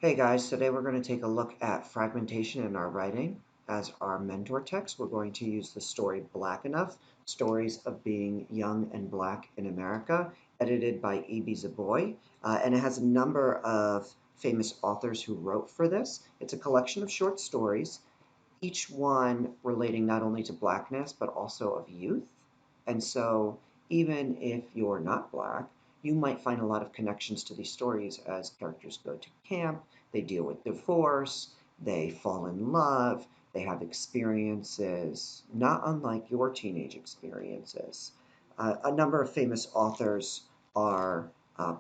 Hey guys, today we're going to take a look at fragmentation in our writing. As our mentor text, we're going to use the story Black Enough, Stories of Being Young and Black in America, edited by E.B. Zaboy. And it has a number of famous authors who wrote for this. It's a collection of short stories, each one relating not only to Blackness, but also of youth. And so even if you're not Black, you might find a lot of connections to these stories as characters go to camp, they deal with divorce, they fall in love, they have experiences not unlike your teenage experiences. A number of famous authors are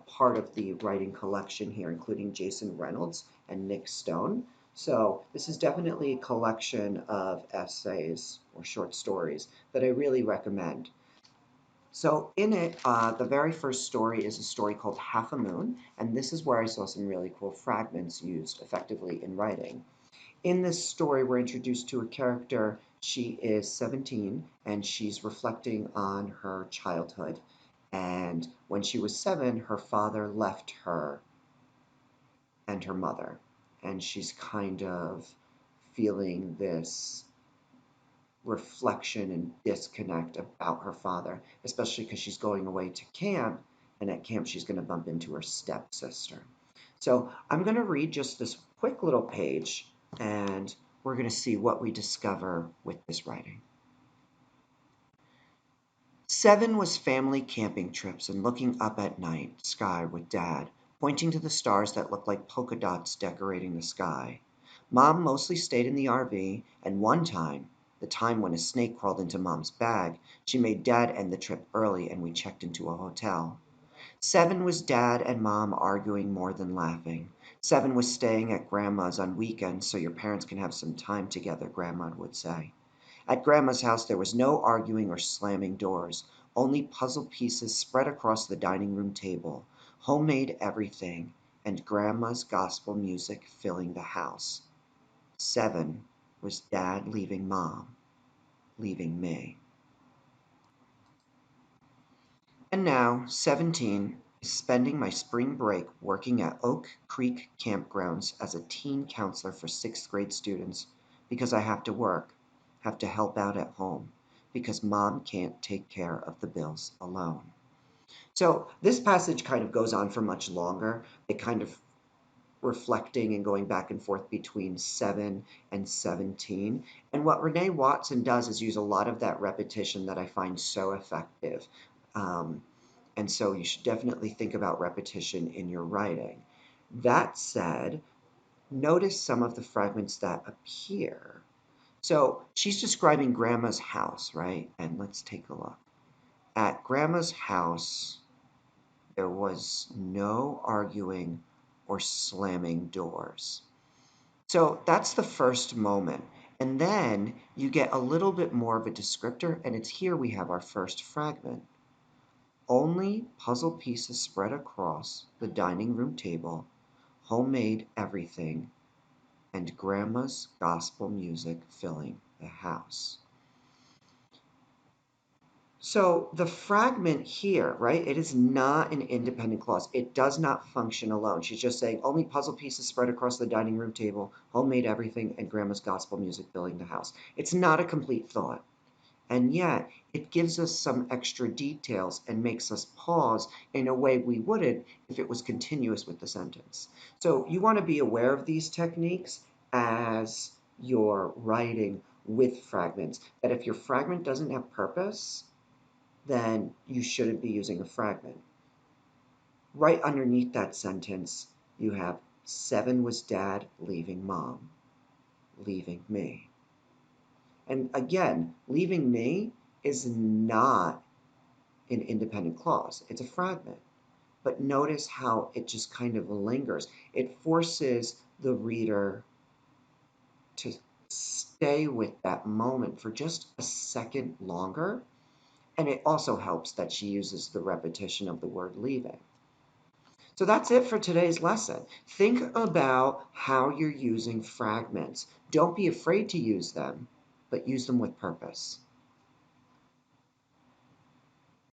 part of the writing collection here, including Jason Reynolds and Nick Stone. So this is definitely a collection of essays or short stories that I really recommend. So in it, the very first story is a story called Half a Moon, and this is where I saw some really cool fragments used effectively in writing. In this story, we're introduced to a character. She is 17, and she's reflecting on her childhood. And when she was 7, her father left her and her mother, and she's kind of feeling this reflection and disconnect about her father, especially because she's going away to camp, and at camp she's going to bump into her stepsister. So I'm going to read just this quick little page, and we're going to see what we discover with this writing. 7 was family camping trips and looking up at night sky with Dad, pointing to the stars that looked like polka dots decorating the sky. Mom mostly stayed in the RV, and one time, the time when a snake crawled into Mom's bag, she made Dad end the trip early and we checked into a hotel. 7 was Dad and Mom arguing more than laughing. 7 was staying at Grandma's on weekends so your parents can have some time together, Grandma would say. At Grandma's house there was no arguing or slamming doors, only puzzle pieces spread across the dining room table, homemade everything, and Grandma's gospel music filling the house. 7 was Dad leaving Mom, leaving me. And now, 17, is spending my spring break working at Oak Creek Campgrounds as a teen counselor for 6th grade students because I have to work, have to help out at home, because Mom can't take care of the bills alone. So this passage kind of goes on for much longer. It kind of reflecting and going back and forth between 7 and 17. And what Renee Watson does is use a lot of that repetition that I find so effective. Um, and so you should definitely think about repetition in your writing. That said, notice some of the fragments that appear. So she's describing Grandma's house, right? And let's take a look. At Grandma's house, there was no arguing or slamming doors. So that's the first moment. And then you get a little bit more of a descriptor, and it's here we have our first fragment. Only puzzle pieces spread across the dining room table, homemade everything, and Grandma's gospel music filling the house. So the fragment here, right, it is not an independent clause. It does not function alone. She's just saying only puzzle pieces spread across the dining room table, homemade everything, and Grandma's gospel music filling the house. It's not a complete thought. And yet, it gives us some extra details and makes us pause in a way we wouldn't if it was continuous with the sentence. So you want to be aware of these techniques as you're writing with fragments, that if your fragment doesn't have purpose, then you shouldn't be using a fragment. Right underneath that sentence, you have 7 was Dad leaving Mom, leaving me. And again, leaving me is not an independent clause. It's a fragment. But notice how it just kind of lingers. It forces the reader to stay with that moment for just a second longer. And it also helps that she uses the repetition of the word leaving. So that's it for today's lesson. Think about how you're using fragments. Don't be afraid to use them, but use them with purpose.